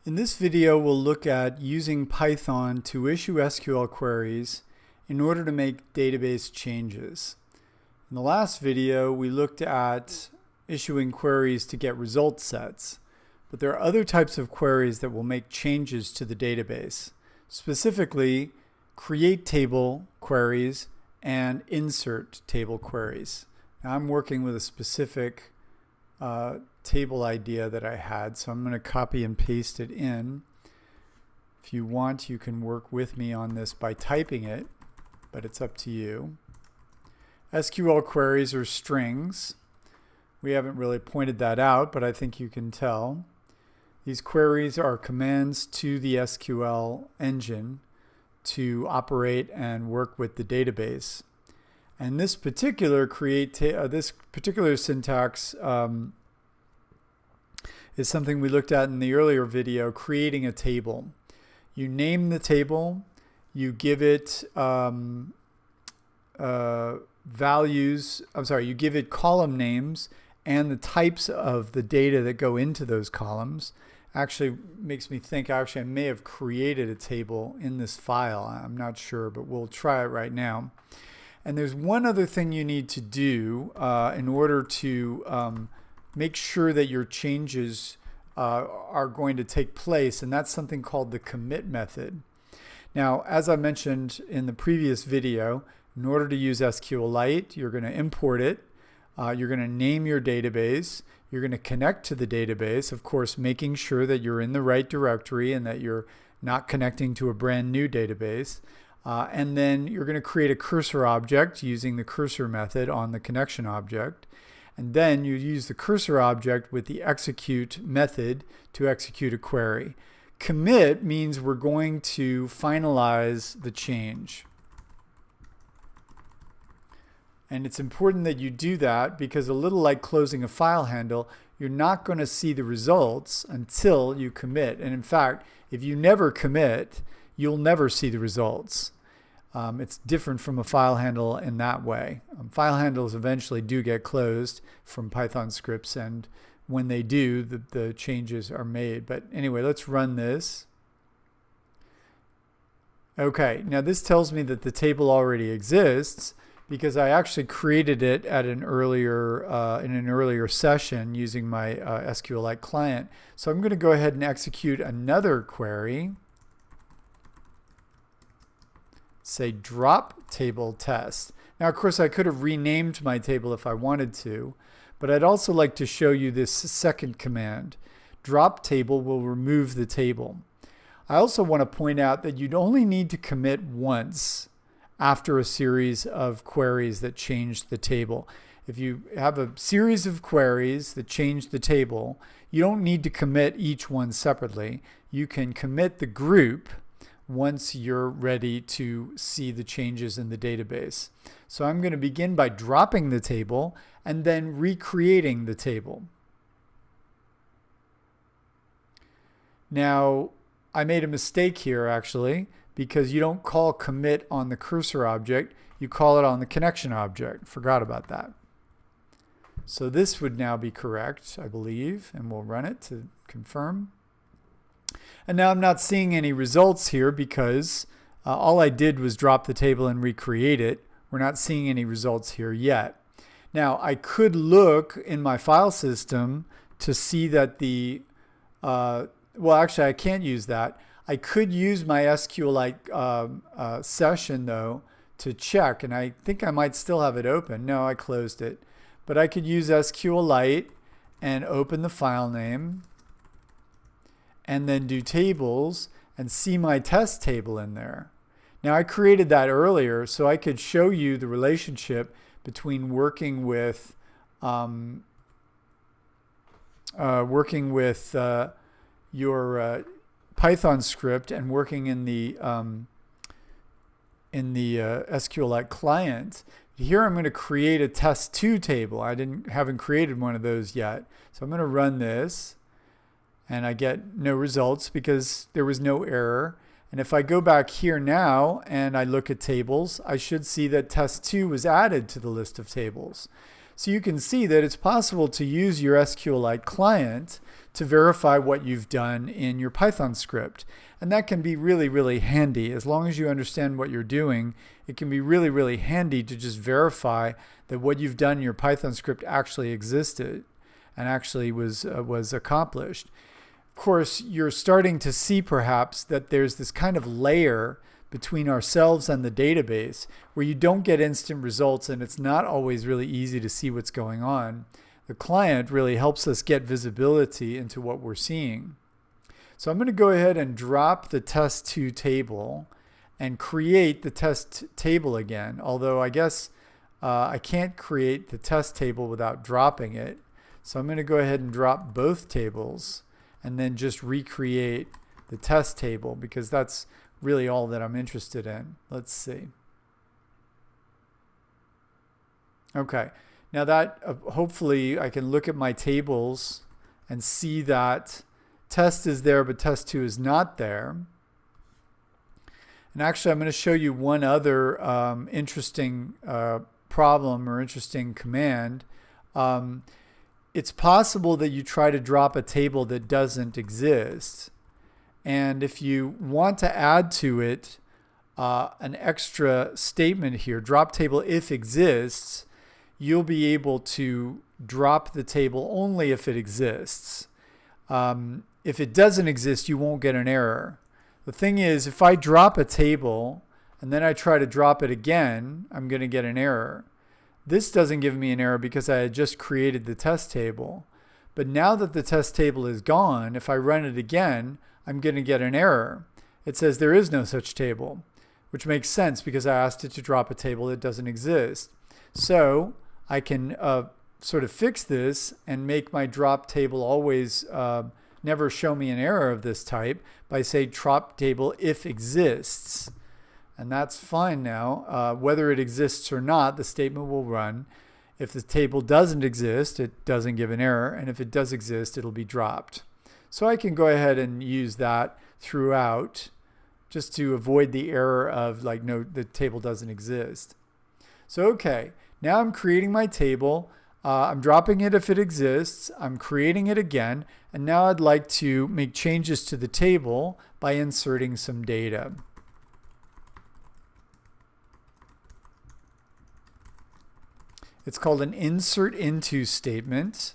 In this video, we'll look at using Python to issue SQL queries in order to make database changes. In the last video, we looked at issuing queries to get result sets, but there are other types of queries that will make changes to the database, specifically create table queries and insert table queries. Now, I'm working with a specific table idea that I had, so I'm going to copy and paste it in. If you want, you can work with me on this by typing it, but it's up to you. SQL queries are strings. We haven't really pointed that out, but I think you can tell. These queries are commands to the SQL engine to operate and work with the database. And this particular syntax is something we looked at in the earlier video, creating a table. You name the table, you give it you give it column names and the types of the data that go into those columns. Actually makes me think I may have created a table in this file. I'm not sure, but we'll try it right now. And there's one other thing you need to do in order to make sure that your changes are going to take place, and that's something called the commit method. Now, as I mentioned in the previous video, in order to use SQLite, you're going to import it, you're going to name your database, you're going to connect to the database, of course making sure that you're in the right directory and that you're not connecting to a brand new database. And then you're going to create a cursor object using the cursor method on the connection object. And then you use the cursor object with the execute method to execute a query. Commit means we're going to finalize the change. And it's important that you do that because, a little like closing a file handle, you're not going to see the results until you commit. And in fact, if you never commit, you'll never see the results. It's different from a file handle in that way. File handles eventually do get closed from Python scripts, and when they do, the changes are made. But anyway, let's run this. Okay, now this tells me that the table already exists because I actually created it at an earlier in an earlier session using my SQLite client. So I'm going to go ahead and execute another query. Say drop table test. Now, of course, I could have renamed my table if I wanted to, but I'd also like to show you this second command. Drop table will remove the table. I also want to point out that you'd only need to commit once after a series of queries that change the table. If you have a series of queries that change the table, you don't need to commit each one separately. You can commit the group once you're ready to see the changes in the database. So I'm going to begin by dropping the table and then recreating the table. Now, I made a mistake here actually, because you don't call commit on the cursor object, you call it on the connection object. Forgot about that. So this would now be correct, I believe, and we'll run it to confirm. And now I'm not seeing any results here because all I did was drop the table and recreate it. We're not seeing any results here yet. Now, I could look in my file system to see that the, well, actually, I can't use that. I could use my SQLite session, though, to check, and I think I might still have it open. No, I closed it. But I could use SQLite and open the file name, and then do tables and see my test table in there. Now, I created that earlier so I could show you the relationship between working with your Python script and working in the SQLite client. Here I'm going to create a test2 table. I haven't created one of those yet. So I'm going to run this. And I get no results because there was no error. And if I go back here now and I look at tables, I should see that test2 was added to the list of tables. So you can see that it's possible to use your SQLite client to verify what you've done in your Python script. And that can be really, really handy. As long as you understand what you're doing, it can be really, really handy to just verify that what you've done in your Python script actually existed and actually was accomplished. Of course, you're starting to see perhaps that there's this kind of layer between ourselves and the database where you don't get instant results and it's not always really easy to see what's going on. The client really helps us get visibility into what we're seeing. So I'm going to go ahead and drop the test2 table and create the test table again, although I guess I can't create the test table without dropping it. So I'm going to go ahead and drop both tables and then just recreate the test table because that's really all that I'm interested in. Let's see. Okay, now that hopefully I can look at my tables and see that test is there, but test2 is not there. And actually, I'm going to show you one other interesting problem or interesting command. It's possible that you try to drop a table that doesn't exist. And if you want to add to it an extra statement here, drop table if exists, you'll be able to drop the table only if it exists. If it doesn't exist, you won't get an error. The thing is, if I drop a table and then I try to drop it again, I'm going to get an error. This doesn't give me an error because I had just created the test table. But now that the test table is gone, if I run it again, I'm going to get an error. It says there is no such table, which makes sense because I asked it to drop a table that doesn't exist. So I can sort of fix this and make my drop table always never show me an error of this type by saying drop table if exists. And that's fine now. Whether it exists or not, the statement will run. If the table doesn't exist, it doesn't give an error. And if it does exist, it'll be dropped. So I can go ahead and use that throughout just to avoid the error of like, no, the table doesn't exist. So, okay, now I'm creating my table. I'm dropping it if it exists. I'm creating it again. And now I'd like to make changes to the table by inserting some data. It's called an insert into statement.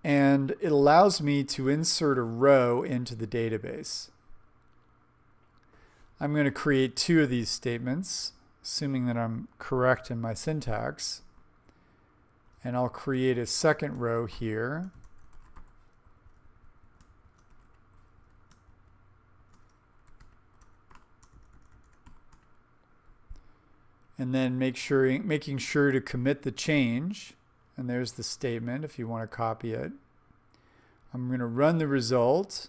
And it allows me to insert a row into the database. I'm going to create two of these statements, assuming that I'm correct in my syntax. And I'll create a second row here. And then making sure to commit the change. And there's the statement if you want to copy it. I'm going to run the result.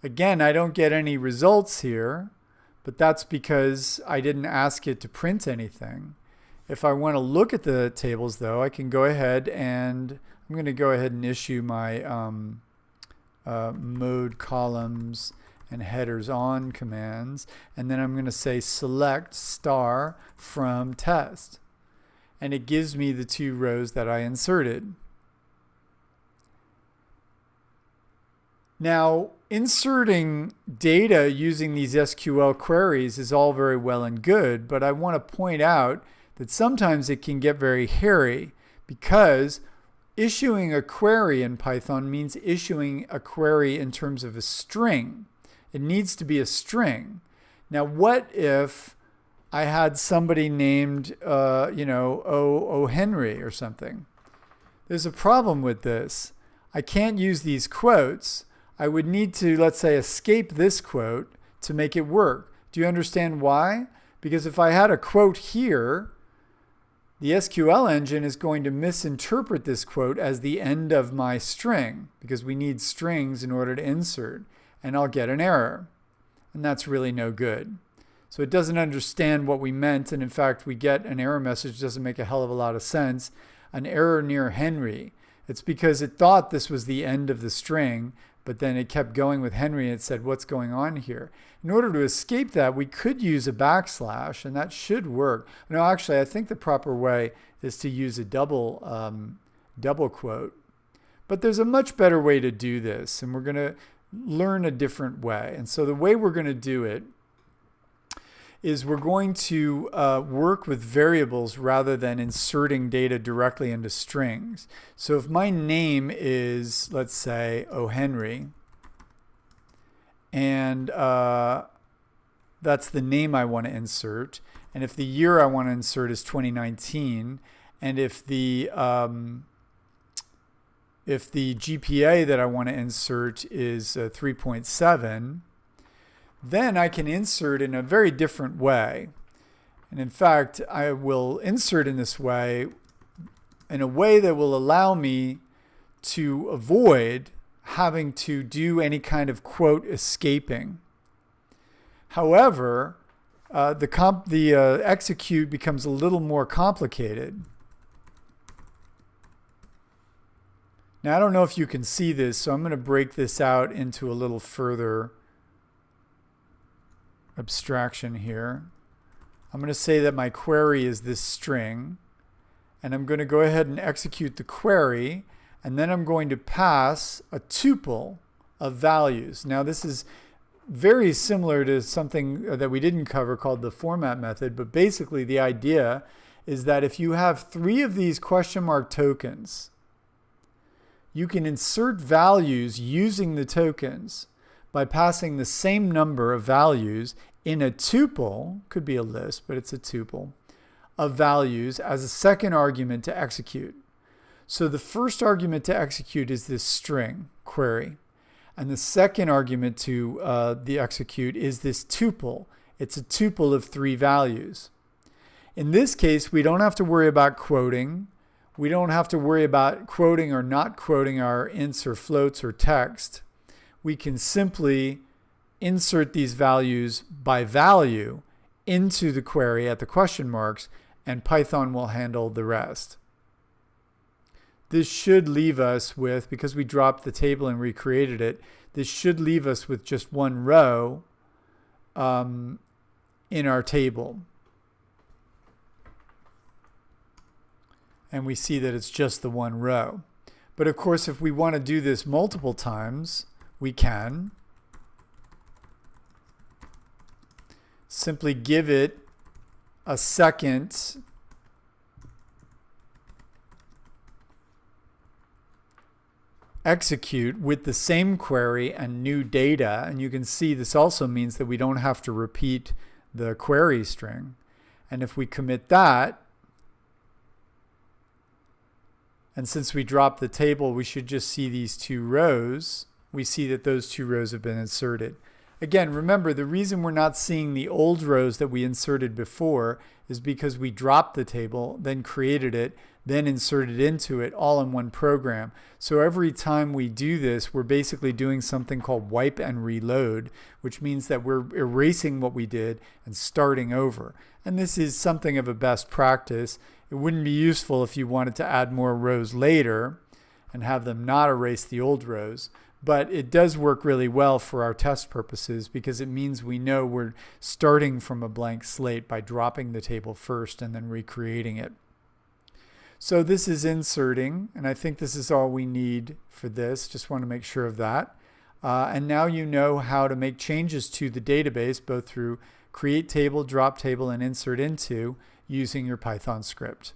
Again, I don't get any results here, but that's because I didn't ask it to print anything. If I want to look at the tables, though, I can go ahead and I'm going to go ahead and issue my mode columns and headers on commands. And then I'm going to say select star from test. And it gives me the two rows that I inserted. Now, inserting data using these SQL queries is all very well and good, but I want to point out that sometimes it can get very hairy because issuing a query in Python means issuing a query in terms of a string. It needs to be a string. Now, what if I had somebody named, O. Henry or something? There's a problem with this. I can't use these quotes. I would need to, let's say, escape this quote to make it work. Do you understand why? Because if I had a quote here, the SQL engine is going to misinterpret this quote as the end of my string because we need strings in order to insert, and I'll get an error. And that's really no good. So it doesn't understand what we meant, and in fact, we get an error message that doesn't make a hell of a lot of sense. an error near Henry. It's because it thought this was the end of the string, but then it kept going with Henry and it said, what's going on here? In order to escape that, we could use a backslash, and that should work. No, actually, I think the proper way is to use a double quote. But there's a much better way to do this, and we're going to learn a different way. And so the way we're going to do it is we're going to work with variables rather than inserting data directly into strings. So if my name is, let's say, O. Henry, and that's the name I want to insert, and if the year I want to insert is 2019, and if the GPA that I want to insert is 3.7, then I can insert in a very different way. And in fact, I will insert in this way, in a way that will allow me to avoid having to do any kind of quote escaping. However, the execute becomes a little more complicated. Now, I don't know if you can see this, so I'm going to break this out into a little further abstraction here. I'm going to say that my query is this string, and I'm going to go ahead and execute the query, and then I'm going to pass a tuple of values. Now, this is very similar to something that we didn't cover called the format method, but basically the idea is that if you have 3 of these question mark tokens, you can insert values using the tokens by passing the same number of values in a tuple, could be a list, but it's a tuple, of values as a second argument to execute. So the first argument to execute is this string query. And the second argument to the execute is this tuple. It's a tuple of 3 values. In this case, we don't have to worry about quoting. We don't have to worry about quoting or not quoting our ints or floats or text. We can simply insert these values by value into the query at the question marks, and Python will handle the rest. This should leave us with, because we dropped the table and recreated it, this should leave us with just one row in our table. And we see that it's just the one row. But of course, if we want to do this multiple times, we can simply give it a second execute with the same query and new data. And you can see this also means that we don't have to repeat the query string. And if we commit that, and since we dropped the table, we should just see these 2 rows. We see that those 2 rows have been inserted. Again, remember, the reason we're not seeing the old rows that we inserted before is because we dropped the table, then created it, then inserted into it all in one program. So every time we do this, we're basically doing something called wipe and reload, which means that we're erasing what we did and starting over. And this is something of a best practice. It wouldn't be useful if you wanted to add more rows later and have them not erase the old rows. But it does work really well for our test purposes because it means we know we're starting from a blank slate by dropping the table first and then recreating it. So this is inserting, and I think this is all we need for this. Just want to make sure of that. And now you know how to make changes to the database both through create table, drop table, and insert into using your Python script.